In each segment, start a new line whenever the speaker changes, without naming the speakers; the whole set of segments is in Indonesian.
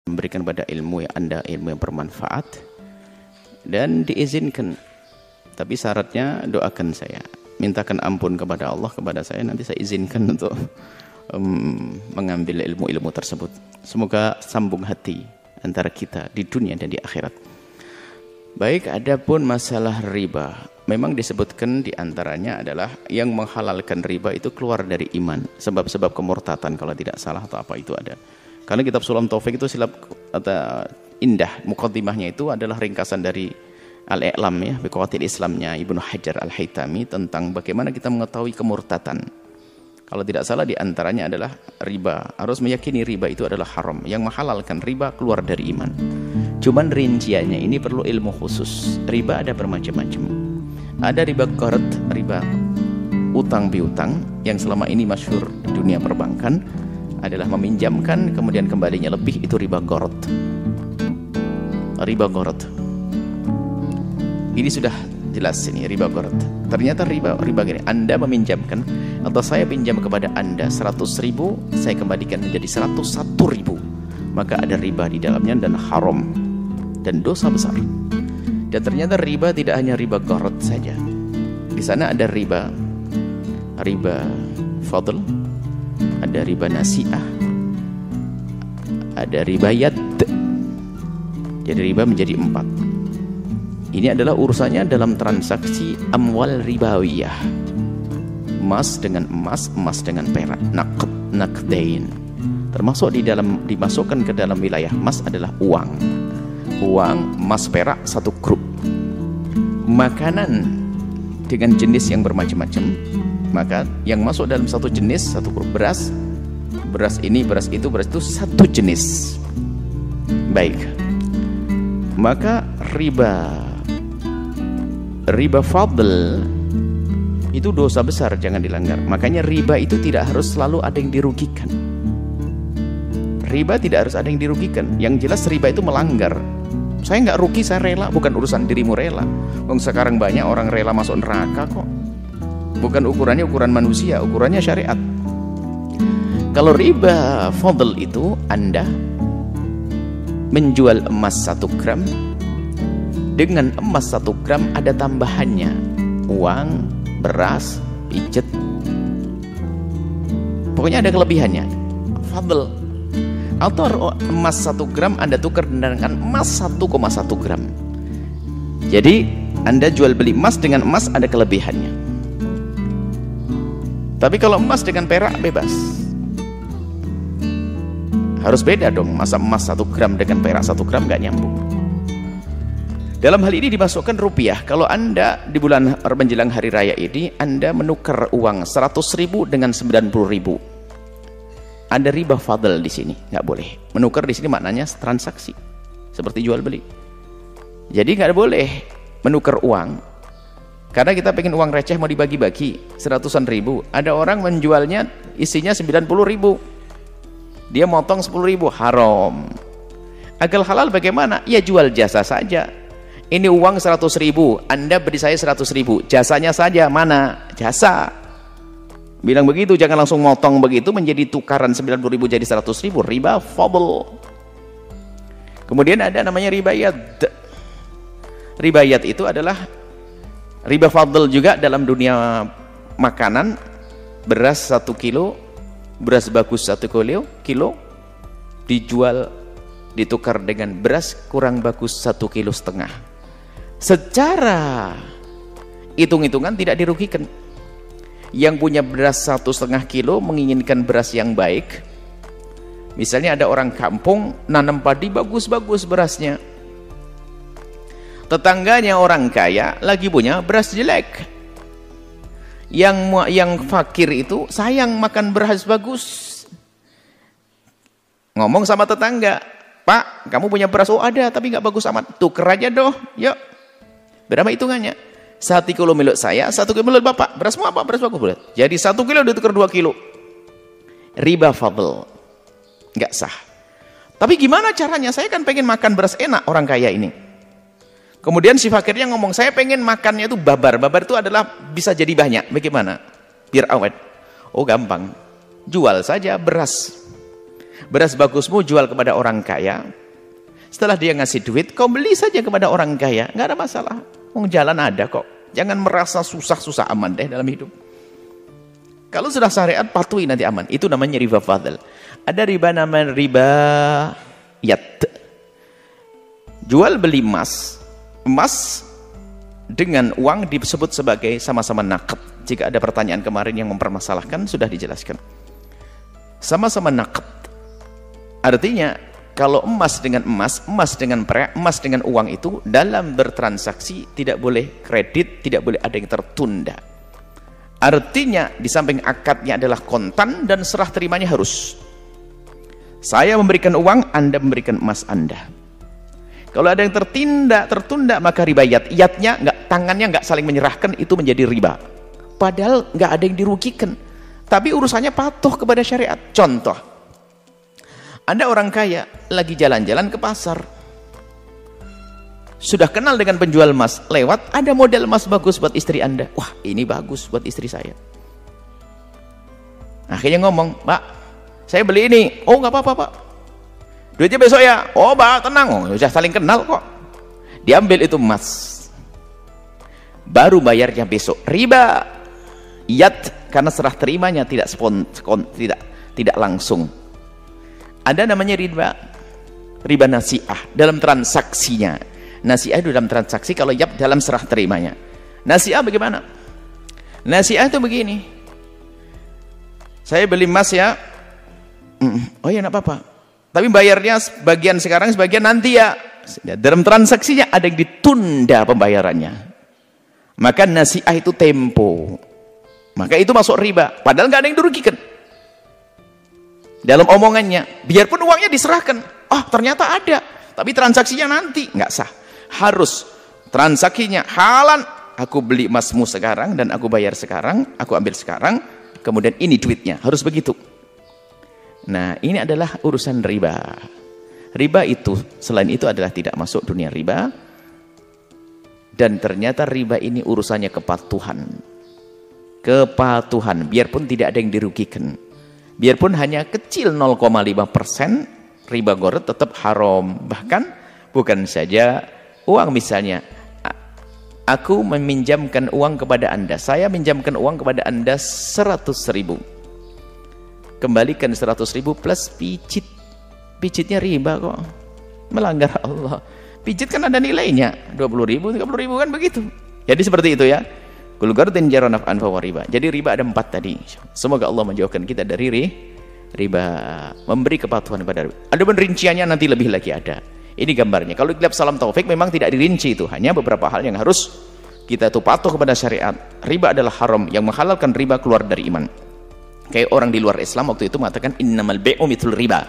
memberikan pada ilmu yang Anda ilmu yang bermanfaat dan diizinkan. Tapi syaratnya doakan saya, mintakan ampun kepada Allah, kepada saya, nanti saya izinkan untuk mengambil ilmu-ilmu tersebut. Semoga sambung hati antara kita di dunia dan di akhirat. Baik, adapun masalah riba, memang disebutkan diantaranya adalah yang menghalalkan riba itu keluar dari iman, sebab-sebab kemurtatan kalau tidak salah atau apa itu ada. Karena kitab Sulam Taufik itu silap atau indah, muqaddimahnya itu adalah ringkasan dari Al-I'lam ya, biqawatil Islamnya Ibnu Hajar Al-Haytami tentang bagaimana kita mengetahui kemurtatan. Kalau tidak salah diantaranya adalah riba. Harus meyakini riba itu adalah haram. Yang menghalalkan riba keluar dari iman. Cuman rinciannya ini perlu ilmu khusus. Riba ada bermacam-macam. Ada riba qard, riba utang piutang yang selama ini masyhur di dunia perbankan adalah meminjamkan kemudian kembalinya lebih, itu riba qard. Riba qard. Ini sudah jelas ini riba qard. Ternyata riba gini, Anda meminjamkan atau saya pinjam kepada Anda 100.000, saya kembalikan menjadi 101.000, maka ada riba di dalamnya dan haram dan dosa besar. Dan ternyata riba tidak hanya riba qard saja. Di sana ada riba fadl, ada riba nasi'ah, ada riba yad. Jadi riba menjadi 4. Ini adalah urusannya dalam transaksi amwal ribawiyah. Emas dengan emas, emas dengan perak, naqdain. Termasuk di dalam, dimasukkan ke dalam wilayah emas adalah uang, emas, perak, satu grup. Makanan dengan jenis yang bermacam-macam, maka yang masuk dalam satu jenis, satu grup. Beras ini, beras itu satu jenis. Baik, maka riba fadl itu dosa besar, jangan dilanggar. Makanya riba itu tidak harus selalu ada yang dirugikan. Riba tidak harus ada yang dirugikan. Yang jelas riba itu melanggar. Saya nggak rugi, saya rela. Bukan urusan dirimu rela. Sekarang banyak orang rela masuk neraka kok. Bukan ukurannya ukuran manusia, ukurannya syariat. Kalau riba fadl itu Anda menjual emas 1 gram, dengan emas 1 gram ada tambahannya uang, beras, pijet, pokoknya ada kelebihannya, fadl. Atau emas 1 gram Anda tukar dengan emas 1,1 gram. Jadi Anda jual beli emas dengan emas ada kelebihannya. Tapi kalau emas dengan perak bebas. Harus beda dong, masa emas 1 gram dengan perak 1 gram nggak nyambung. Dalam hal ini dimasukkan rupiah. Kalau Anda di bulan menjelang hari raya ini Anda menukar uang 100.000 dengan 90.000, ada riba fadl di sini, nggak boleh. Menukar di sini maknanya transaksi seperti jual beli. Jadi nggak boleh menukar uang. Karena kita pengen uang receh mau dibagi-bagi 100-an ribu. Ada orang menjualnya isinya 90.000, dia motong 10.000, haram. Agar halal bagaimana? Ya jual jasa saja. Ini uang 100.000, Anda beri saya 100.000, jasanya saja mana? Jasa. Bilang begitu, jangan langsung motong begitu menjadi tukaran 90.000 jadi 100.000, riba fadl. Kemudian ada namanya riba yad. Riba yad itu adalah riba fadl juga dalam dunia makanan. Beras 1 kilo, beras bagus 1 kilo dijual, ditukar dengan beras kurang bagus 1,5 kilo. Secara hitung-hitungan tidak dirugikan. Yang punya beras 1,5 kilo menginginkan beras yang baik. Misalnya ada orang kampung nanam padi bagus-bagus berasnya, tetangganya orang kaya lagi punya beras jelek. Yang fakir itu sayang makan beras bagus, ngomong sama tetangga, Pak, kamu punya beras? Oh ada, tapi nggak bagus amat, tuker aja doh, yuk. Berapa hitungannya? 1 kilo milik saya, 1 kilo milik bapak. Berasmu apa? Beras bagus, beras. Jadi 1 kilo ditukar 2 kilo. Riba fadl, nggak sah. Tapi gimana caranya? Saya kan pengen makan beras enak, orang kaya ini. Kemudian si fakirnya ngomong, saya pengen makannya itu babar. Babar itu adalah bisa jadi banyak. Bagaimana? Biar awet. Oh gampang, jual saja beras. Beras bagusmu jual kepada orang kaya. Setelah dia ngasih duit, kau beli saja kepada orang kaya. Nggak ada masalah. Jalan ada kok. Jangan merasa susah-susah aman deh dalam hidup. Kalau sudah syariat, patuhi nanti aman. Itu namanya riba fadl. Ada riba namanya riba yat. Jual beli emas. Emas dengan uang disebut sebagai sama-sama naqd. Jika ada pertanyaan kemarin yang mempermasalahkan, sudah dijelaskan. Sama-sama naqd. Artinya, kalau emas dengan emas, emas dengan perak, emas dengan uang itu dalam bertransaksi tidak boleh kredit, tidak boleh ada yang tertunda. Artinya di samping akadnya adalah kontan dan serah terimanya harus. Saya memberikan uang, Anda memberikan emas Anda. Kalau ada yang tertunda maka riba yat. Yatnya tangannya nggak saling menyerahkan, itu menjadi riba. Padahal nggak ada yang dirugikan. Tapi urusannya patuh kepada syariat. Contoh, Anda orang kaya lagi jalan-jalan ke pasar. Sudah kenal dengan penjual emas, lewat ada model emas bagus buat istri Anda. Wah, ini bagus buat istri saya. Akhirnya ngomong, Pak, saya beli ini. Oh, nggak apa-apa, Pak. Duitnya besok ya. Oh, Pak, tenang. Oh, sudah saling kenal kok. Diambil itu emas. Baru bayarnya besok. Riba yat, karena serah terimanya tidak langsung. Ada namanya riba nasi'ah dalam transaksinya. Nasi'ah itu dalam transaksi, kalau yap dalam serah terimanya. Nasi'ah bagaimana? Nasi'ah itu begini. Saya beli emas ya. Oh ya, enggak apa-apa. Tapi bayarnya sebagian sekarang, sebagian nanti ya. Dalam transaksinya ada yang ditunda pembayarannya. Maka nasi'ah itu tempo. Maka itu masuk riba. Padahal nggak ada yang dirugikan. Dalam omongannya, biarpun uangnya diserahkan. Oh, ternyata ada. Tapi transaksinya nanti. Nggak sah. Harus transaksinya halan. Aku beli emasmu sekarang dan aku bayar sekarang, aku ambil sekarang, kemudian ini duitnya. Harus begitu. Nah, ini adalah urusan riba. Riba itu, selain itu adalah tidak masuk dunia riba. Dan ternyata riba ini urusannya kepatuhan. Kepatuhan, biarpun tidak ada yang dirugikan. Biarpun hanya kecil 0,5%, riba gharar tetap haram. Bahkan bukan saja uang, misalnya aku meminjamkan uang kepada Anda, saya minjamkan uang kepada Anda 100.000, kembalikan 100.000 plus pijit. Pijitnya riba kok, melanggar Allah. Pijit kan ada nilainya 20.000, 30.000 kan begitu. Jadi seperti itu ya. Kul gardin jara naf'an fahuwa riba. Jadi riba ada 4 tadi. Semoga Allah menjauhkan kita dari riba, memberi kepatuhan kepada riba. Ada rinciannya nanti lebih lagi ada. Ini gambarnya. Kalau di salam taufik memang tidak dirinci itu, hanya beberapa hal yang harus kita itu patuh kepada syariat. Riba adalah haram, yang menghalalkan riba keluar dari iman. Kayak orang di luar Islam waktu itu mengatakan innamal bai'u mithlul riba.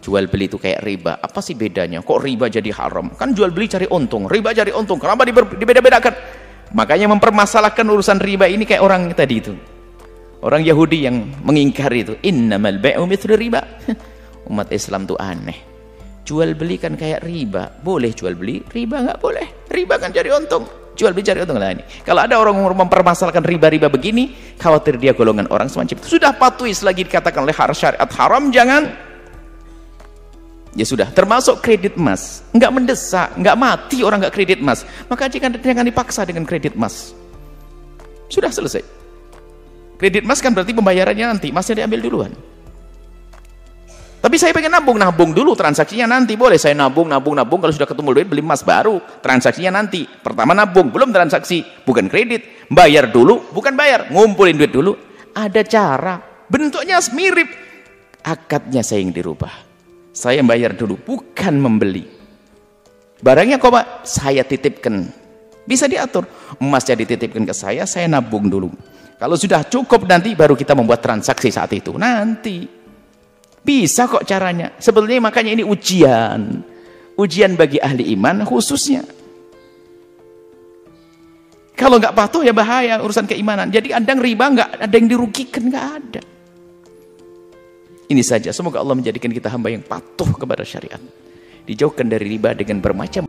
Jual beli itu kayak riba. Apa sih bedanya? Kok riba jadi haram? Kan jual beli cari untung, riba cari untung. Kenapa dibeda-bedakan? Makanya mempermasalahkan urusan riba ini kayak orang tadi itu. Orang Yahudi yang mengingkari itu, innamal bai'u mithlul riba. Umat Islam tuh aneh. Jual beli kan kayak riba, boleh jual beli, riba nggak boleh. Riba kan cari untung, jual beli cari untung lah ini. Kalau ada orang mempermasalahkan riba-riba begini, khawatir dia golongan orang semacam itu. Sudah patuhi selagi dikatakan oleh syariat haram, jangan. Ya sudah, termasuk kredit emas, nggak mendesak, nggak mati orang nggak kredit emas. Maka jangan dipaksa dengan kredit emas. Sudah selesai. Kredit emas kan berarti pembayarannya nanti, emasnya diambil duluan. Tapi saya pengen nabung dulu, transaksinya nanti. Boleh saya nabung, kalau sudah ketemu duit beli emas baru, transaksinya nanti. Pertama nabung, belum transaksi, bukan kredit. Bayar dulu, bukan bayar, ngumpulin duit dulu. Ada cara, bentuknya mirip. Akadnya saya yang dirubah. Saya bayar dulu, bukan membeli. Barangnya kok Pak, saya titipkan. Bisa diatur, emasnya dititipkan ke saya nabung dulu. Kalau sudah cukup nanti baru kita membuat transaksi saat itu. Nanti. Bisa kok caranya. Sebetulnya makanya ini ujian. Ujian bagi ahli iman khususnya. Kalau nggak patuh ya bahaya urusan keimanan. Jadi andang riba nggak ada yang dirugikan, nggak ada. Ini saja. Semoga Allah menjadikan kita hamba yang patuh kepada syariat. Dijauhkan dari riba dengan bermacam